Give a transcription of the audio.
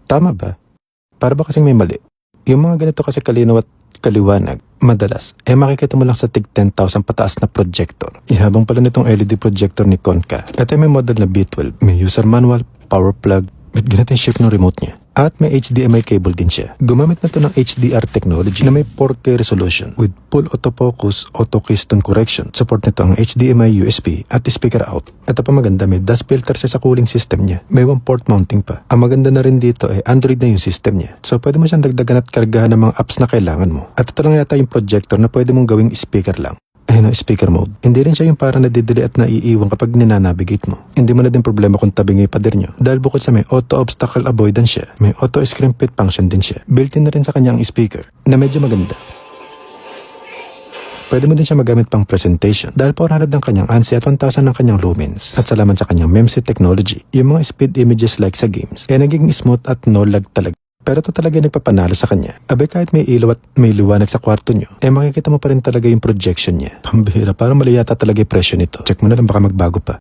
Tama ba? Para ba kasing may mali? Yung mga ganito kasi kalinaw at kaliwanag, madalas, makikita mo lang sa tig 10,000 pataas na projector. Ihabang pala nitong LED projector ni Konka. Ito may model na B12, may user manual, power plug, with ganito yung shape ng remote niya. At may HDMI cable din siya. Gumamit na to ng HDR technology na may 4K resolution with full autofocus, auto keystone correction. Support nito ang HDMI, USB at speaker out. Ito pa maganda, may dust filter siya sa cooling system niya. May 1 port mounting pa. Ang maganda na rin dito ay Android na yung system niya. So pwede mo siyang dagdagan at kargahan ng mga apps na kailangan mo. At ito lang yata yung projector na pwede mong gawing speaker lang. Ayun o, speaker mode. Hindi rin siya yung parang nadidili at naiiwan kapag ninanavigate mo. Hindi mo na din problema kung tabing yung pader nyo. Dahil bukod sa may auto obstacle avoidance siya, may auto screen fit function din siya. Built-in na rin sa kanyang speaker na medyo maganda. Pwede mo din siya magamit pang presentation dahil 400 ang kanyang ANSI at 1,000 ang kanyang lumens. At salamat sa kanyang MEMC technology, yung mga speed images like sa games, nagiging smooth at no lag talaga. Pero ito talaga nagpapanalo sa kanya. Abay kahit may ilaw at may liwanag sa kwarto nyo, makikita mo pa rin talaga yung projection niya. Pambihira, parang mali yata talaga yung presyo nito. Check mo na lang baka magbago pa.